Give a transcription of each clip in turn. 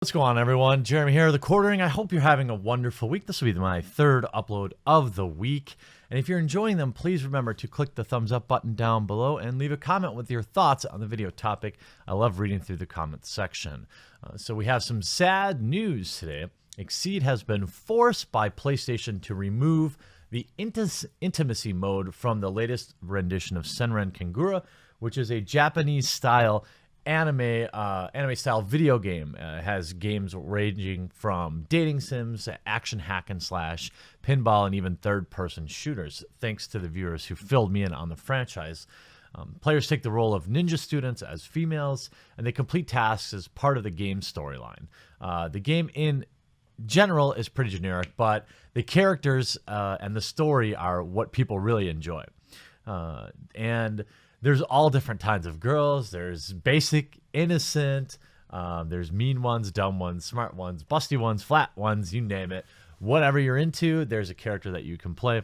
What's going on, everyone? Jeremy here, the Quartering. I hope you're having a wonderful week. This will be my third upload of the week. And if you're enjoying them, please remember to click the thumbs up button down below and leave a comment with your thoughts on the video topic. I love reading through the comments section. So we have some sad news today. Exceed has been forced by PlayStation to remove the intimacy mode from the latest rendition of Senran Kagura, which is a Japanese-style anime style video game. It has games ranging from dating sims, action hack and slash, pinball, and even third-person shooters, thanks to the viewers who filled me in on the franchise. Players take the role of ninja students as females, and they complete tasks as part of the game storyline. The game in general is pretty generic, but the characters and the story are what people really enjoy. And there's all different kinds of girls. There's basic, innocent, there's mean ones, dumb ones, smart ones, busty ones, flat ones, you name it. Whatever you're into, there's a character that you can play.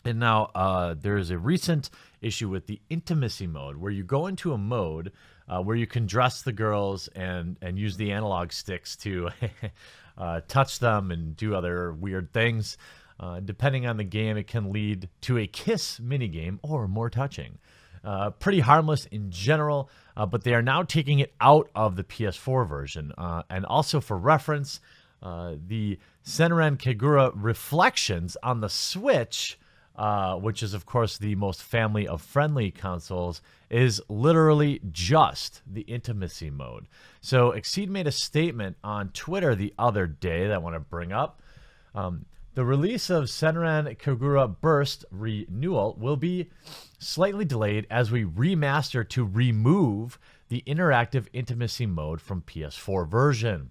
And now there's a recent issue with the intimacy mode where you go into a mode where you can dress the girls and use the analog sticks to touch them and do other weird things. Depending on the game, it can lead to a kiss minigame or more touching. Pretty harmless in general, but they are now taking it out of the PS4 version. And also for reference, the Senran Kagura Reflections on the Switch, which is of course the most family of friendly consoles, is literally just the intimacy mode. So Exceed made a statement on Twitter the other day that I want to bring up. The release of Senran Kagura Burst Renewal will be slightly delayed as we remaster to remove the interactive intimacy mode from PS4 version.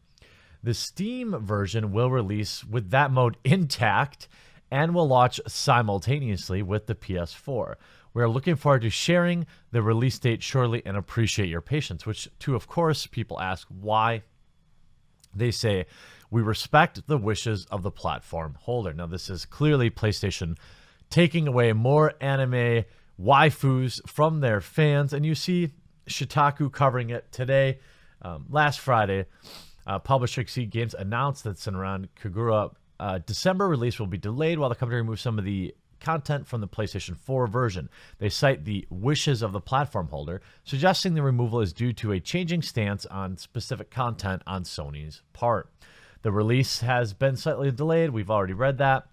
The Steam version will release with that mode intact and will launch simultaneously with the PS4. We're looking forward to sharing the release date shortly and appreciate your patience, which of course, people ask why. They say, we respect the wishes of the platform holder. Now, this is clearly PlayStation taking away more anime waifus from their fans, and you see Shitaku covering it today. Last Friday, publisher Exceed Games announced that Senran Kagura December release will be delayed while the company removes some of the content from the PlayStation 4 version. They cite the wishes of the platform holder, suggesting the removal is due to a changing stance on specific content on Sony's part. The release has been slightly delayed. We've already read that.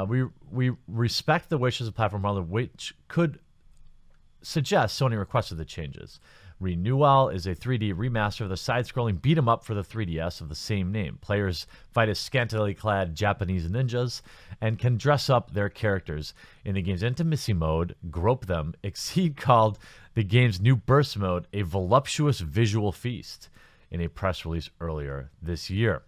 We respect the wishes of the platform holder, which could suggest Sony requested the changes. Renewal is a 3D remaster of the side-scrolling beat-em-up for the 3DS of the same name. Players fight as scantily clad Japanese ninjas and can dress up their characters. In the game's intimacy mode, Grope Them, Exceed called the game's new burst mode a voluptuous visual feast in a press release earlier this year.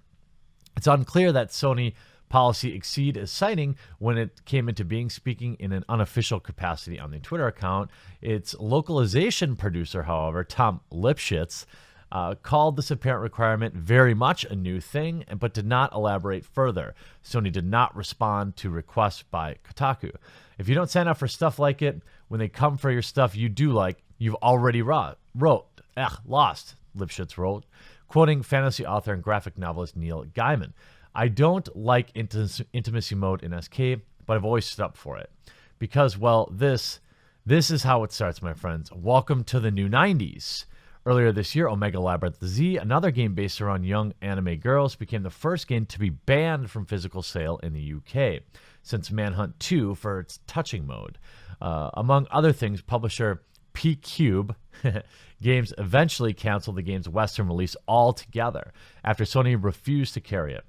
It's unclear that Sony policy Exceed is citing when it came into being, speaking in an unofficial capacity on the Twitter account. Its localization producer, however, Tom Lipschitz, called this apparent requirement very much a new thing, but did not elaborate further. Sony did not respond to requests by Kotaku. If you don't sign up for stuff like it, when they come for your stuff you do like, you've already lost, Lipschitz wrote, quoting fantasy author and graphic novelist Neil Gaiman. I don't like intimacy mode in SK, but I've always stood up for it. Because, well, this is how it starts, my friends. Welcome to the new 90s. Earlier this year, Omega Labyrinth Z, another game based around young anime girls, became the first game to be banned from physical sale in the UK, since Manhunt 2 for its touching mode. Among other things, publisher P-Cube Games eventually canceled the game's Western release altogether after Sony refused to carry it.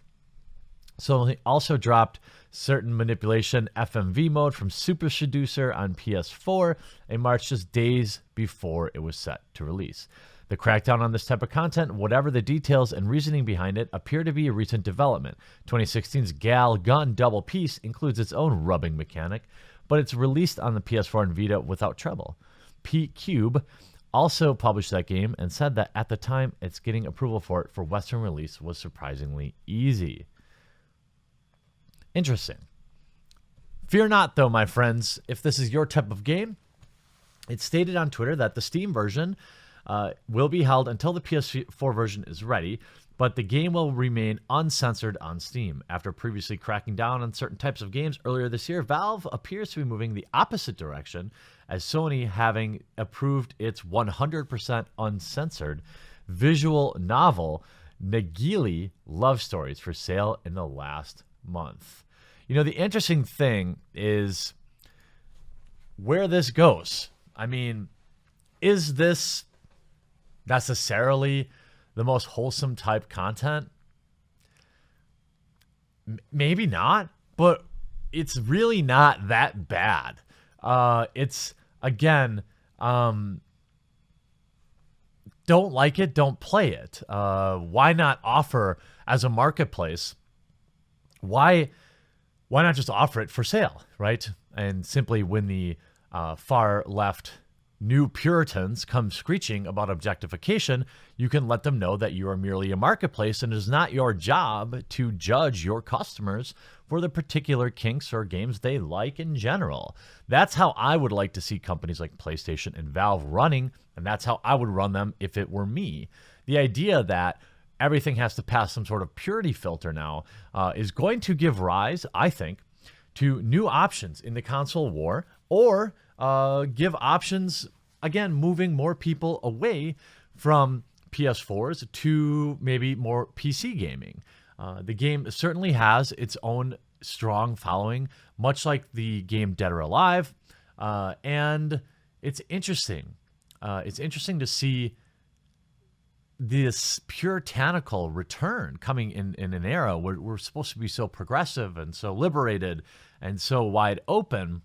Sony also dropped certain manipulation FMV mode from Super Seducer on PS4 in March, just days before it was set to release. The crackdown on this type of content, whatever the details and reasoning behind it, appear to be a recent development. 2016's Gal Gun Double Peace includes its own rubbing mechanic, but it's released on the PS4 and Vita without trouble. P-Cube also published that game and said that at the time it's getting approval for it for Western release was surprisingly easy. Interesting. Fear not, though, my friends, if this is your type of game. It's stated on Twitter that the Steam version will be held until the PS4 version is ready. but the game will remain uncensored on Steam. After previously cracking down on certain types of games earlier this year, Valve appears to be moving the opposite direction, as Sony having approved its 100% uncensored visual novel, Nagili Love Stories, for sale in the last month. You know, the interesting thing is where this goes. I mean, is this necessarily the most wholesome type content? Maybe not, but it's really not that bad. It's, again, don't like it, don't play it. Why not offer as a marketplace? Why not just offer it for sale, right? And simply when the far left new Puritans come screeching about objectification, you can let them know that you are merely a marketplace and it is not your job to judge your customers for the particular kinks or games they like in general. That's how I would like to see companies like PlayStation and Valve running, and that's how I would run them if it were me. The idea that everything has to pass some sort of purity filter now is going to give rise, I think, to new options in the console war, or give options, again, moving more people away from PS4s to maybe more PC gaming. The game certainly has its own strong following, much like the game Dead or Alive, and it's interesting. It's interesting to see this puritanical return coming in an era where we're supposed to be so progressive and so liberated and so wide open.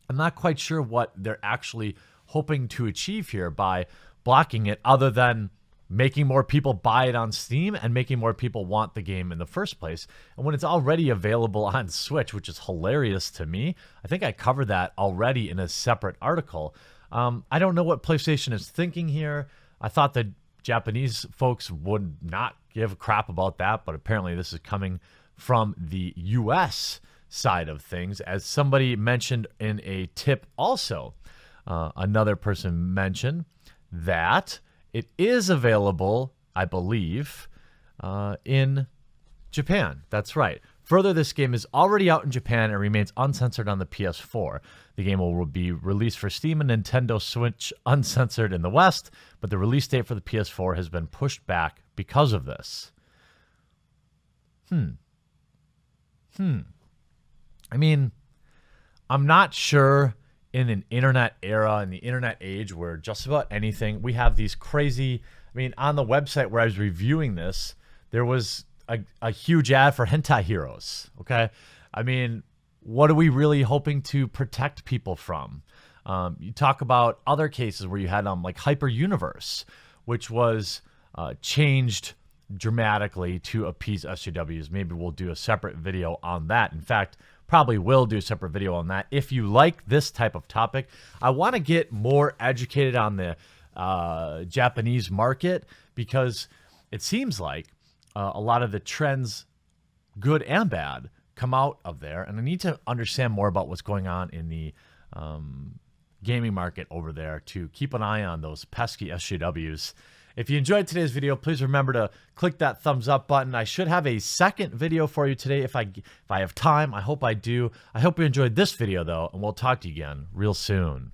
I'm not quite sure what they're actually hoping to achieve here by blocking it, other than making more people buy it on Steam and making more people want the game in the first place. And when it's already available on Switch, which is hilarious to me, I think I covered that already in a separate article. I don't know what PlayStation is thinking here. I thought the Japanese folks would not give a crap about that, but apparently this is coming from the US side of things. As somebody mentioned in a tip also, another person mentioned that it is available, I believe, in Japan. That's right. Further, this game is already out in Japan and remains uncensored on the PS4. The game will be released for Steam and Nintendo Switch uncensored in the West, but the release date for the PS4 has been pushed back because of this. I mean, I'm not sure in an internet era, in the internet age, where just about anything, we have these crazy, I mean, on the website where I was reviewing this, there was a huge ad for hentai heroes, okay? I mean, what are we really hoping to protect people from? You talk about other cases where you had like Hyper Universe, which was changed dramatically to appease SJWs. Maybe we'll do a separate video on that. In fact, probably will do a separate video on that. If you like this type of topic, I want to get more educated on the Japanese market, because it seems like a lot of the trends, good and bad, come out of there. And I need to understand more about what's going on in the gaming market over there to keep an eye on those pesky SJWs. If you enjoyed today's video, please remember to click that thumbs up button. I should have a second video for you today if I have time. I hope I do. I hope you enjoyed this video, though, and we'll talk to you again real soon.